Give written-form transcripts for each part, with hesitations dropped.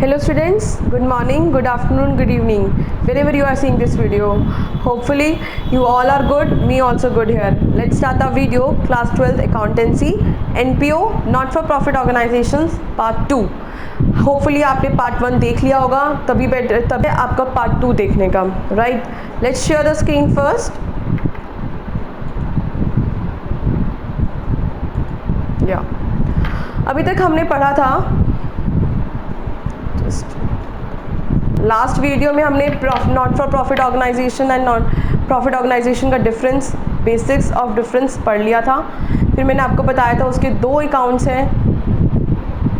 Hello students, good morning, good afternoon, good evening, wherever you are seeing this video. Hopefully you all are good, me also good here. Let's start the video. Class 12th Accountancy, NPO, Not for Profit Organizations, Part 2. Hopefully आपने Part 1 देख लिया होगा, तभी आपका Part 2 देखने का, right? Let's share the screen first. अभी तक हमने पढ़ा था, लास्ट वीडियो में हमने not for profit organisation and non profit organisation का डिफरेंस, बेसिक्स ऑफ डिफरेंस पढ़ लिया था। फिर मैंने आपको बताया था उसके दो अकाउंट्स हैं,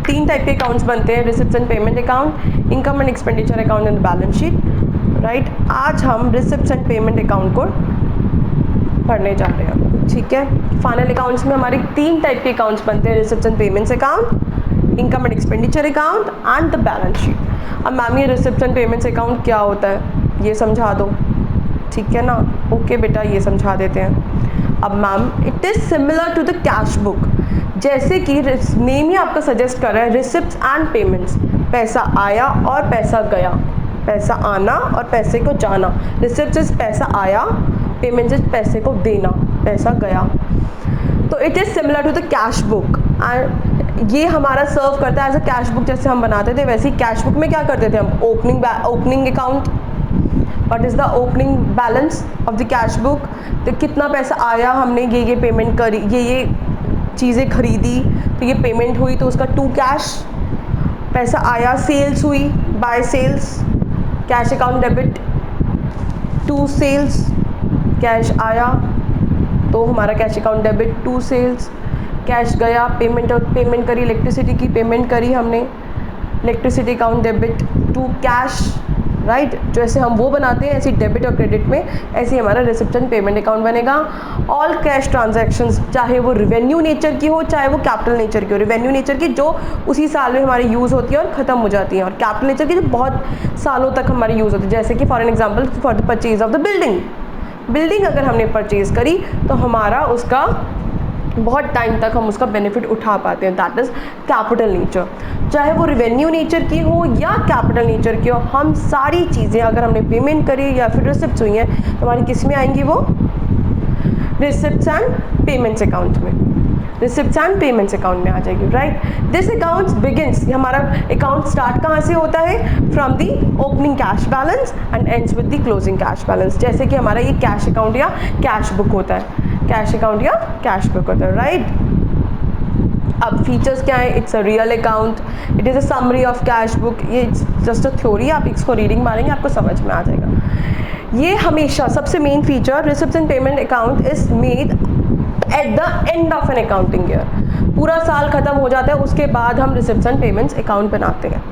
तीन टाइप के अकाउंट्स बनते हैं, receipts and payment account, income and expenditure account and balance sheet, right. आज हम रिसिप्ट्स एंड पेमेंट अकाउंट को पढ़ने जा रहे हैं, ठीक है। फाइनल अकाउंट्स में हमारे तीन टाइप के अकाउंट्स बनते हैं, receipts and payments account, income and expenditure account and the balance sheet. अब मैम ये रिसिप्ट्स एंड पेमेंट्स अकाउंट क्या होता है ये समझा दो, ठीक है ना। ओके बेटा, ये समझा देते हैं। अब ma'am it is similar to the cash book, जैसे कि नेम ही आपका सजेस्ट कर रहा है, रिसिप्ट्स एंड पेमेंट्स, पैसा आया और पैसा गया, पैसा आना और पैसे को जाना। रिसिप्ट्स इज पैसा आया, पेमेंट्स इज पैसे को देना, पैसा गया। तो it is similar to the cash book and ये हमारा सर्व करता है एज अ कैश बुक। जैसे हम बनाते थे वैसे ही कैश बुक में क्या करते थे हम, opening account, what is the opening balance of the cash book, तो कितना पैसा आया, हमने ये पेमेंट करी, ये चीज़ें खरीदी तो ये पेमेंट हुई, तो उसका टू कैश पैसा आया, सेल्स हुई, by sales, cash account debit, to sales, cash आया तो हमारा cash account debit, to sales, cash गया, पेमेंट करी, इलेक्ट्रिसिटी की पेमेंट करी हमने, electricity account debit, to cash, right. जैसे हम वो बनाते हैं ऐसे डेबिट और क्रेडिट में, ऐसे ही हमारा रिसिप्ट एंड पेमेंट अकाउंट बनेगा। ऑल कैश ट्रांजैक्शंस, चाहे वो रिवेन्यू नेचर की हो चाहे वो कैपिटल नेचर की हो, रिवेन्यू नेचर की जो उसी साल में हमारी यूज़ होती है और ख़त्म हो जाती है, और कैपिटल नेचर की जो बहुत सालों तक हमारी यूज़ होती है, जैसे कि for an example for the purchase of the building अगर हमने परचेज़ करी तो हमारा उसका बहुत टाइम तक हम उसका बेनिफिट उठा पाते हैं, दैट इज़ कैपिटल नेचर। चाहे वो रिवेन्यू नेचर की हो या कैपिटल नेचर की हो, हम सारी चीज़ें अगर हमने पेमेंट करी या फिर रिसिप्ट्स हुई हैं तो हमारी किस में आएंगी, वो रिसिप्ट्स एंड पेमेंट्स अकाउंट में, रिसिप्ट्स एंड पेमेंट्स अकाउंट में आ जाएगी, राइट। दिस अकाउंट बिगिंस, हमारा अकाउंट स्टार्ट कहाँ से होता है, from the opening cash balance and ends with the closing cash balance. जैसे कि हमारा ये कैश अकाउंट या कैश बुक होता है, कैश अकाउंट या कैश बुक होता है, राइट। अब फीचर्स क्या है, it's a real account, it is a summary of cash book, ये जस्ट अ थ्योरी, आप इसको रीडिंग मारेंगे आपको समझ में आ जाएगा। ये हमेशा सबसे main feature, receipts and payment account is made at the end of an accounting year. पूरा साल खत्म हो जाता है उसके बाद हम रिसिप्ट्स एंड पेमेंट्स अकाउंट बनाते हैं,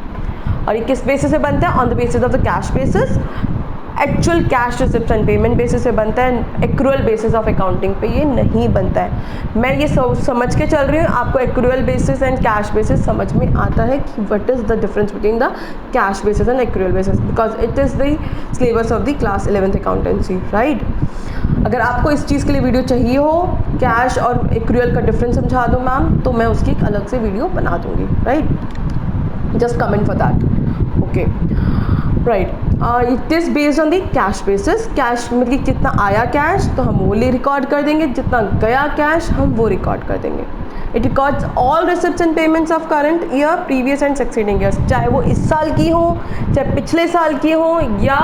और ये किस बेसिस से बनता है, on the basis of the cash basis, actual cash receipt and payment basis पे बनता है, एक्रूअल बेसिस ऑफ अकाउंटिंग पे ये नहीं बनता है। मैं ये समझ के चल रही हूँ, आपको accrual basis and cash basis समझ में आता है कि what is the difference between the cash basis and accrual basis, because it is the syllabus of the class 11th accountancy, right. अगर आपको इस चीज़ के लिए वीडियो चाहिए हो, कैश और एक्रूअल का डिफरेंस समझा दो मैम, तो मैं उसकी एक अलग से वीडियो बना दूँगी, right. Just comment for that, okay, right. It is based on the cash basis, cash मतलब कितना आया कैश तो हम वो रिकॉर्ड कर देंगे, जितना गया कैश हम वो रिकॉर्ड कर देंगे। It records all receipts and payments of current year, previous and succeeding years, चाहे वो इस साल की हो, चाहे पिछले साल की हो या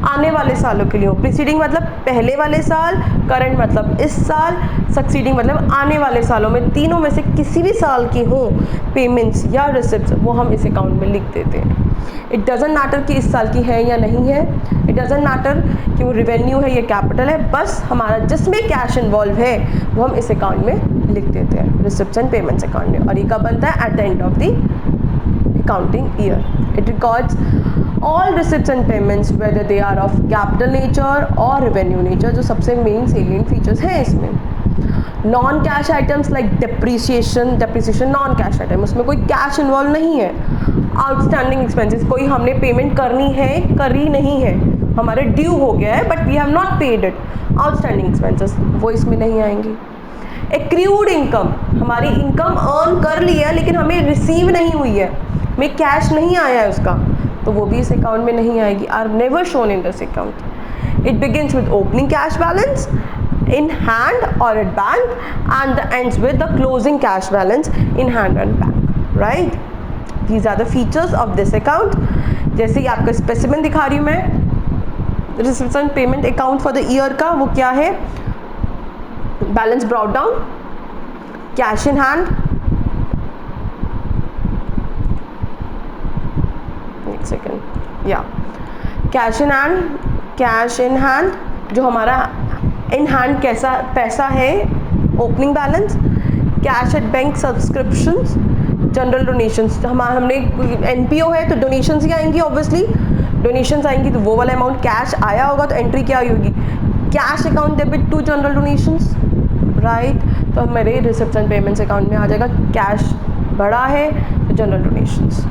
आने वाले सालों के लिए हो। प्रीसीडिंग मतलब पहले वाले साल, करंट मतलब इस साल, सक्सीडिंग मतलब आने वाले सालों में, तीनों में से किसी भी साल की हो पेमेंट्स या रिसिप्ट्स, वो हम इस अकाउंट में लिख देते हैं। इट डजेंट मैटर कि इस साल की है या नहीं है, इट डजेंट मैटर कि वो रिवेन्यू है या कैपिटल है, बस हमारा जिसमें कैश इन्वॉल्व है वो हम इस अकाउंट में लिख देते हैं, रिसिप्ट्स एंड पेमेंट्स अकाउंट में। और ये कब बनता है, at the end of the accounting year. It records all receipts and payments whether they are of capital nature और रेवेन्यू नेचर, जो सबसे मेन सेलिएंट फीचर्स हैं इसमें। Non cash items like depreciation non cash item, उसमें कोई cash involve नहीं है। Outstanding expenses, कोई हमने पेमेंट करनी है, करी नहीं है, हमारे ड्यू हो गया है but we have not paid it, outstanding expenses वो इसमें नहीं आएंगी। एक्रूड इनकम, हमारी इनकम अर्न कर ली है लेकिन हमें रिसीव नहीं हुई है, में कैश नहीं आया है उसका, तो वो भी इस अकाउंट में नहीं आएगी, are never shown in this account. It begins with opening cash balance in hand or at bank and ends with the closing cash balance in hand and bank, right? These are the features of this account. जैसे ही आपका specimen दिखा रही हूँ मैं receipts and payment account for the year का, वो क्या है? Balance brought down, cash in hand, एक सेकेंड, या कैश इन हैंड जो हमारा इन हैंड कैसा पैसा है, opening balance, cash at bank subscriptions, general donations. हमने एनपीओ है तो डोनेशंस ही आएंगी, ऑब्वियसली डोनेशंस आएंगी, तो वो वाला अमाउंट कैश आया होगा तो एंट्री क्या आई होगी? Cash account debit to general donations, right? तो हमारे रिसिप्ट्स एंड पेमेंट्स अकाउंट में आ जाएगा कैश बढ़ा है तो general donations.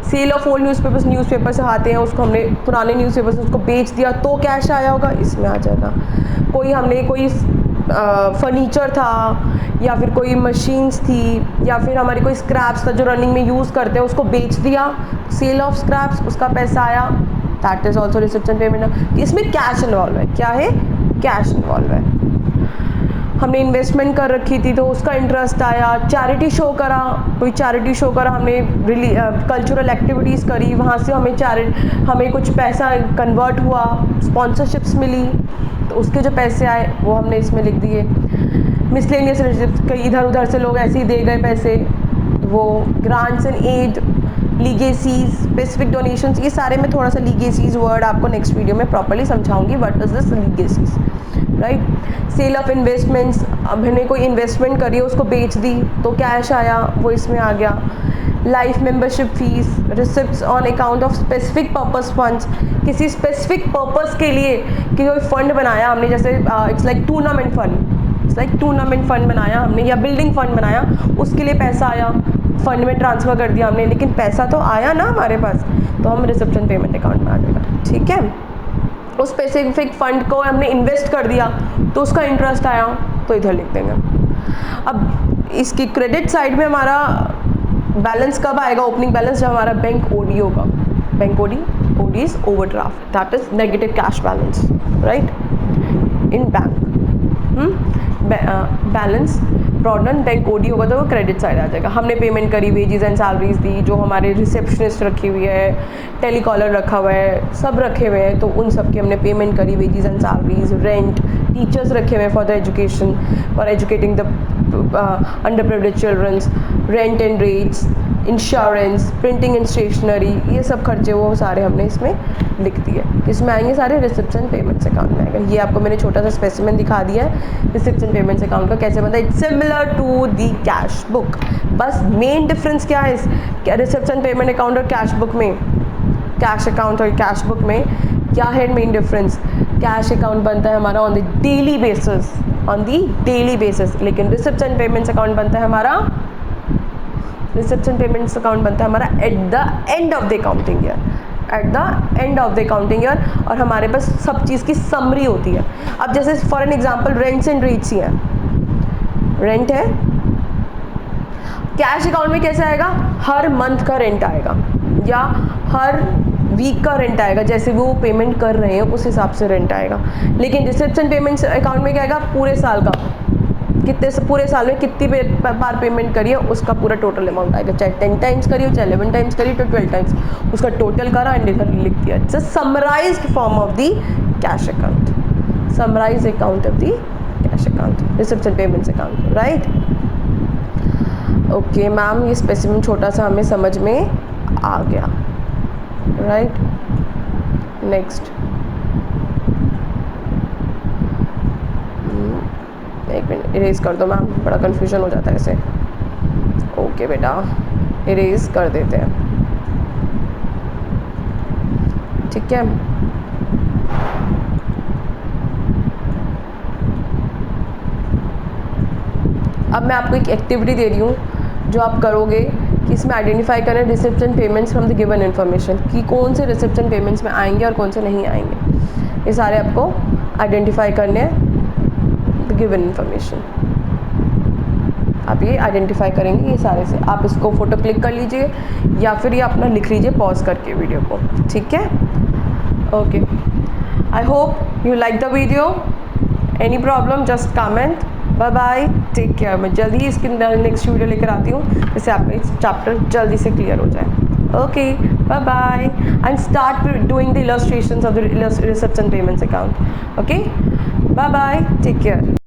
Sale of old newspaper से आते हैं, उसको हमने पुराने न्यूज़पेपर से उसको बेच दिया तो कैश आया होगा, इसमें आ जाएगा। कोई फर्नीचर था या फिर कोई मशीन्स थी या फिर हमारी कोई स्क्रैप्स था जो रनिंग में यूज़ करते हैं, उसको बेच दिया, सेल ऑफ स्क्रैप्स, उसका पैसा आया, that is also receipts and payment. इसमें कैश इन्वॉल्व है, क्या है? कैश इन्वॉल्व है। हमने इन्वेस्टमेंट कर रखी थी तो उसका इंटरेस्ट आया, चैरिटी शो करा, कोई चैरिटी शो करा, हमने कल्चरल एक्टिविटीज़ करी, वहाँ से हमें कुछ पैसा कन्वर्ट हुआ, स्पॉन्सरशिप्स मिली, तो उसके जो पैसे आए वो हमने इसमें लिख दिए। मिसलेनियस रिसिप्ट्स, कई इधर उधर से लोग ऐसे ही दे गए पैसे, वो grants and aid, legacies, specific donations, ये सारे में थोड़ा सा लीगेसीज वर्ड आपको नेक्स्ट वीडियो में प्रॉपर्ली समझाऊंगी, what is this legacies, right? Sale of investments, अब हमने कोई इन्वेस्टमेंट करी, उसको बेच दी तो कैश आया, वो इसमें आ गया। Life membership fees, receipts on account of specific purpose funds, किसी स्पेसिफिक पर्पस के लिए कि कोई फंड बनाया हमने, जैसे इट्स लाइक टूर्नामेंट फंड बनाया हमने या बिल्डिंग फंड बनाया, उसके लिए पैसा आया, फंड में ट्रांसफ़र कर दिया हमने, लेकिन पैसा तो आया ना हमारे पास, तो हम रिसिप्ट एंड पेमेंट अकाउंट में आ जाएगा, ठीक है? उस स्पेसिफिक फंड को हमने इन्वेस्ट कर दिया तो उसका इंटरेस्ट आया, तो इधर लिख देंगे। अब इसकी क्रेडिट साइड में हमारा बैलेंस कब आएगा? ओपनिंग बैलेंस जब हमारा बैंक ओडी होगा। Bank OD is overdraft, that is negative cash balance, right, in bank. Balance brought down bank OD होगा तो वो क्रेडिट साइड आ जाएगा। हमने पेमेंट करी, वेजेस एंड सैलरीज दी, जो हमारे रिसेप्शनिस्ट रखी हुई है, टेलीकॉलर रखा हुआ है, सब रखे हुए हैं, तो उन सब की हमने पेमेंट करी, wages and salaries, rent, teachers रखे हुए हैं for the education, for educating the underprivileged childrens, rent and rates, insurance, printing and stationery, ये सब खर्चे वो सारे हमने इसमें लिख दिए। इसमें आएंगे सारे रिसिप्ट्स एंड पेमेंट्स अकाउंट में आएगा। ये आपको मैंने छोटा सा स्पेसिमेन दिखा दिया है रिसिप्ट्स एंड पेमेंट्स अकाउंट का कैसे बनता है। It's similar to the cash book, बस मेन डिफरेंस क्या है इस रिसिप्ट्स एंड पेमेंट अकाउंट और कैश बुक में, कैश अकाउंट और कैश बुक में क्या है मेन डिफरेंस? कैश अकाउंट बनता है हमारा ऑन द डेली बेसिस, लेकिन रिसिप्ट्स एंड पेमेंट्स अकाउंट बनता है हमारा eight the end of the accounting year, और हमारे पास सब चीज़ की समरी होती है। अब जैसे for an example rents and rates ही है, रेंट है, कैश अकाउंट में कैसे आएगा? हर मंथ का रेंट आएगा या हर वीक का रेंट आएगा, जैसे वो पेमेंट कर रहे हैं उस हिसाब से रेंट आएगा। लेकिन रिसिप्ट्स एंड पेमेंट्स अकाउंट में क्या आएगा? पूरे साल का, पूरे साल में कितनी बार पेमेंट करिए उसका पूरा टोटल अमाउंट आएगा, चाहे 10 टाइम्स करिए, चाहे 11 टाइम्स करिए, तो 12 टाइम्स उसका टोटल करा एंड इधर लिख दिया। It's a summarised form of the cash account, summarised account of the cash account, receipts and payments account, right? Okay ma'am, ये स्पेसिमेन छोटा सा हमें समझ में आ गया, राइट? नेक्स्ट, एक मिनट इरेज कर दो मैम, बड़ा कन्फ्यूजन हो जाता है ऐसे। ओके बेटा, इरेज कर देते हैं, ठीक है? अब मैं आपको एक एक्टिविटी दे रही हूँ जो आप करोगे कि इसमें आइडेंटिफाई करें receipts and payments from the given information, कि कौन से रिसिप्ट्स एंड पेमेंट्स में आएंगे और कौन से नहीं आएंगे। ये सारे आपको आइडेंटिफाई करने हैं गिवन इन्फॉर्मेशन। आप ये आइडेंटिफाई करेंगे ये सारे से। आप इसको फ़ोटो क्लिक कर लीजिए या फिर ये अपना लिख लीजिए पॉज करके वीडियो को, ठीक है। Okay, I hope you like the video. Any problem just comment. Bye bye, take care. मैं जल्दी ही इसकी नेक्स्ट वीडियो लेकर आती हूँ जिससे आपका इस चैप्टर जल्दी से क्लियर हो जाए। Okay, bye bye, and start doing the illustrations of the receipts and payments account. Okay, bye bye, take care.